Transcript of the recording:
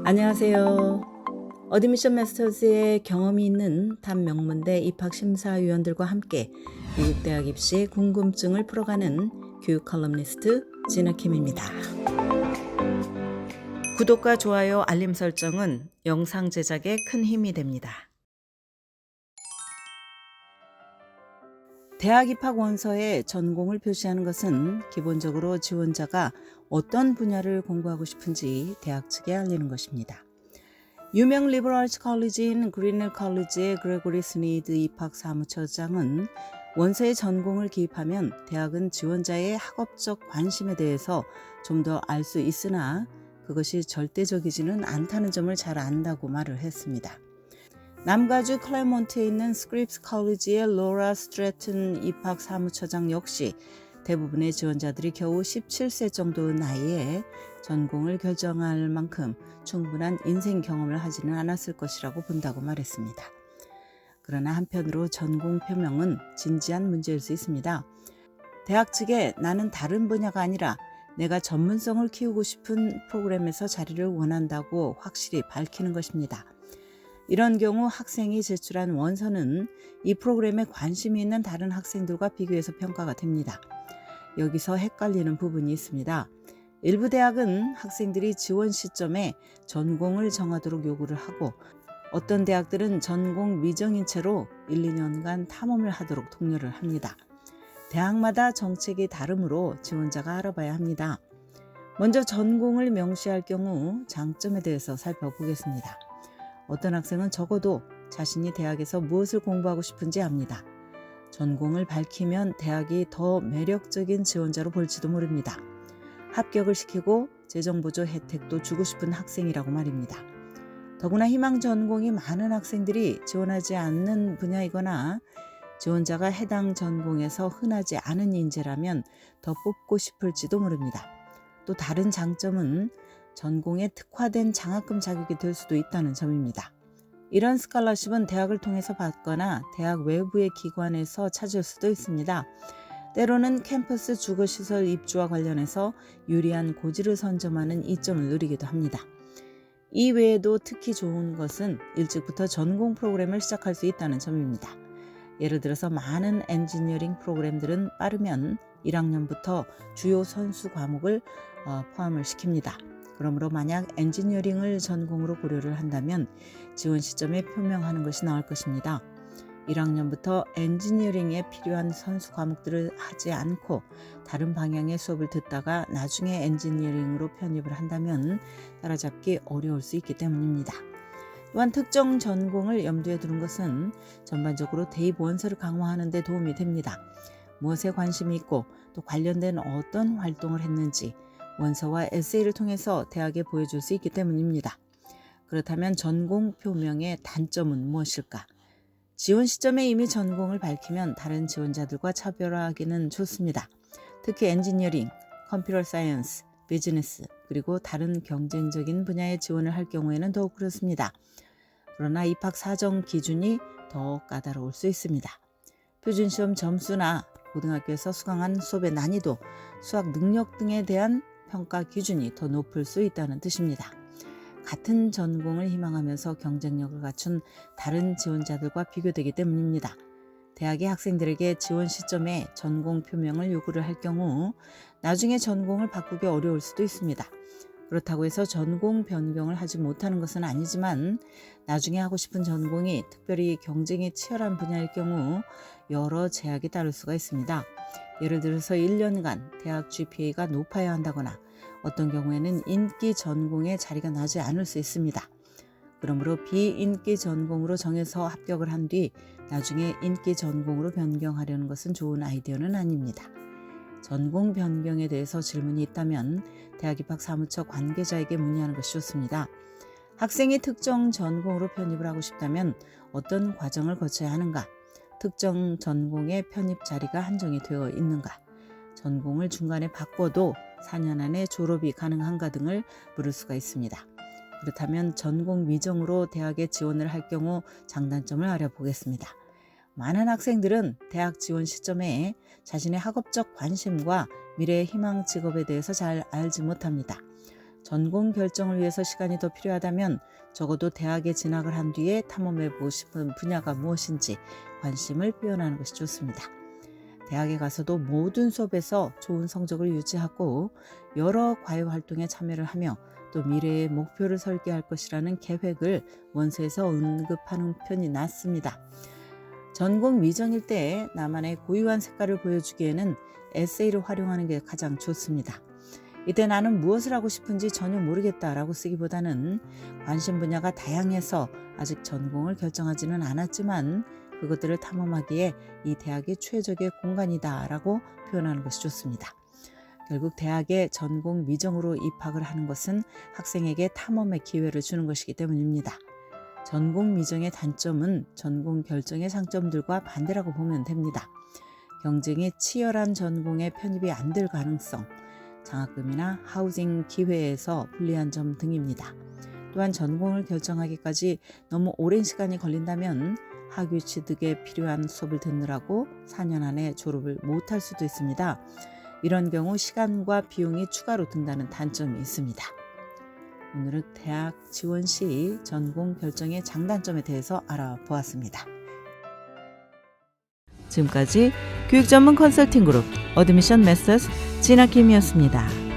안녕하세요. 어드미션 마스터즈의 경험이 있는 탑 명문대 입학심사위원들과 함께 미국 대학 입시 궁금증을 풀어가는 교육 컬럼니스트 진아킴입니다. 구독과 좋아요, 알림 설정은 영상 제작에 큰 힘이 됩니다. 대학 입학 원서에 전공을 표시하는 것은 기본적으로 지원자가 어떤 분야를 공부하고 싶은지 대학 측에 알리는 것입니다. 유명 리버럴 아츠 컬리지인 그리넬 컬리지의 그레고리 스니드 입학 사무처장은 원서에 전공을 기입하면 대학은 지원자의 학업적 관심에 대해서 좀 더 알 수 있으나 그것이 절대적이지는 않다는 점을 잘 안다고 말을 했습니다. 남가주 클레몬트에 있는 스크립스 컬리지의 로라 스트래튼 입학 사무처장 역시 대부분의 지원자들이 겨우 17세 정도 나이에 전공을 결정할 만큼 충분한 인생 경험을 하지는 않았을 것이라고 본다고 말했습니다. 그러나 한편으로 전공 표명은 진지한 문제일 수 있습니다. 대학 측에 나는 다른 분야가 아니라 내가 전문성을 키우고 싶은 프로그램에서 자리를 원한다고 확실히 밝히는 것입니다. 이런 경우 학생이 제출한 원서는 이 프로그램에 관심이 있는 다른 학생들과 비교해서 평가가 됩니다. 여기서 헷갈리는 부분이 있습니다. 일부 대학은 학생들이 지원 시점에 전공을 정하도록 요구를 하고 어떤 대학들은 전공 미정인 채로 1, 2년간 탐험을 하도록 독려를 합니다. 대학마다 정책이 다르므로 지원자가 알아봐야 합니다. 먼저 전공을 명시할 경우 장점에 대해서 살펴보겠습니다. 어떤 학생은 적어도 자신이 대학에서 무엇을 공부하고 싶은지 압니다. 전공을 밝히면 대학이 더 매력적인 지원자로 볼지도 모릅니다. 합격을 시키고 재정보조 혜택도 주고 싶은 학생이라고 말입니다. 더구나 희망 전공이 많은 학생들이 지원하지 않는 분야이거나 지원자가 해당 전공에서 흔하지 않은 인재라면 더 뽑고 싶을지도 모릅니다. 또 다른 장점은 전공에 특화된 장학금 자격이 될 수도 있다는 점입니다. 이런 스칼러십은 대학을 통해서 받거나 대학 외부의 기관에서 찾을 수도 있습니다. 때로는 캠퍼스 주거시설 입주와 관련해서 유리한 고지를 선점하는 이점을 누리기도 합니다. 이 외에도 특히 좋은 것은 일찍부터 전공 프로그램을 시작할 수 있다는 점입니다. 예를 들어서 많은 엔지니어링 프로그램들은 빠르면 1학년부터 주요 선수 과목을 포함을 시킵니다. 그러므로 만약 엔지니어링을 전공으로 고려를 한다면 지원 시점에 표명하는 것이 나을 것입니다. 1학년부터 엔지니어링에 필요한 선수 과목들을 하지 않고 다른 방향의 수업을 듣다가 나중에 엔지니어링으로 편입을 한다면 따라잡기 어려울 수 있기 때문입니다. 또한 특정 전공을 염두에 두는 것은 전반적으로 대입 원서를 강화하는 데 도움이 됩니다. 무엇에 관심이 있고 또 관련된 어떤 활동을 했는지 원서와 에세이를 통해서 대학에 보여줄 수 있기 때문입니다. 그렇다면 전공 표명의 단점은 무엇일까? 지원 시점에 이미 전공을 밝히면 다른 지원자들과 차별화하기는 좋습니다. 특히 엔지니어링, 컴퓨터 사이언스, 비즈니스, 그리고 다른 경쟁적인 분야에 지원을 할 경우에는 더욱 그렇습니다. 그러나 입학 사정 기준이 더 까다로울 수 있습니다. 표준시험 점수나 고등학교에서 수강한 수업의 난이도, 수학 능력 등에 대한 평가 기준이 더 높을 수 있다는 뜻입니다. 같은 전공을 희망하면서 경쟁력을 갖춘 다른 지원자들과 비교되기 때문입니다. 대학이 학생들에게 지원 시점에 전공 표명을 요구를 할 경우 나중에 전공을 바꾸기 어려울 수도 있습니다. 그렇다고 해서 전공 변경을 하지 못하는 것은 아니지만 나중에 하고 싶은 전공이 특별히 경쟁이 치열한 분야일 경우 여러 제약이 따를 수가 있습니다. 예를 들어서 1년간 대학 GPA가 높아야 한다거나 어떤 경우에는 인기 전공에 자리가 나지 않을 수 있습니다. 그러므로 비인기 전공으로 정해서 합격을 한 뒤 나중에 인기 전공으로 변경하려는 것은 좋은 아이디어는 아닙니다. 전공 변경에 대해서 질문이 있다면 대학 입학 사무처 관계자에게 문의하는 것이 좋습니다. 학생이 특정 전공으로 편입을 하고 싶다면 어떤 과정을 거쳐야 하는가? 특정 전공의 편입 자리가 한정이 되어 있는가? 전공을 중간에 바꿔도 4년 안에 졸업이 가능한가 등을 물을 수가 있습니다. 그렇다면 전공 미정으로 대학에 지원을 할 경우 장단점을 알아보겠습니다. 많은 학생들은 대학 지원 시점에 자신의 학업적 관심과 미래의 희망 직업에 대해서 잘 알지 못합니다. 전공 결정을 위해서 시간이 더 필요하다면 적어도 대학에 진학을 한 뒤에 탐험해보고 싶은 분야가 무엇인지 관심을 표현하는 것이 좋습니다. 대학에 가서도 모든 수업에서 좋은 성적을 유지하고 여러 과외활동에 참여를 하며 또 미래의 목표를 설계할 것이라는 계획을 원서에서 언급하는 편이 낫습니다. 전공 미정일 때 나만의 고유한 색깔을 보여주기에는 에세이를 활용하는 게 가장 좋습니다. 이때 나는 무엇을 하고 싶은지 전혀 모르겠다라고 쓰기보다는 관심 분야가 다양해서 아직 전공을 결정하지는 않았지만 그것들을 탐험하기에 이 대학이 최적의 공간이다라고 표현하는 것이 좋습니다. 결국 대학에 전공 미정으로 입학을 하는 것은 학생에게 탐험의 기회를 주는 것이기 때문입니다. 전공 미정의 단점은 전공 결정의 장점들과 반대라고 보면 됩니다. 경쟁이 치열한 전공에 편입이 안 될 가능성, 장학금이나 하우징 기회에서 불리한 점 등입니다. 또한 전공을 결정하기까지 너무 오랜 시간이 걸린다면 학위 취득에 필요한 수업을 듣느라고 4년 안에 졸업을 못할 수도 있습니다. 이런 경우 시간과 비용이 추가로 든다는 단점이 있습니다. 오늘은 대학 지원 시 전공 결정의 장단점에 대해서 알아보았습니다. 지금까지 교육 전문 컨설팅 그룹 어드미션 메서스 진아킴이었습니다.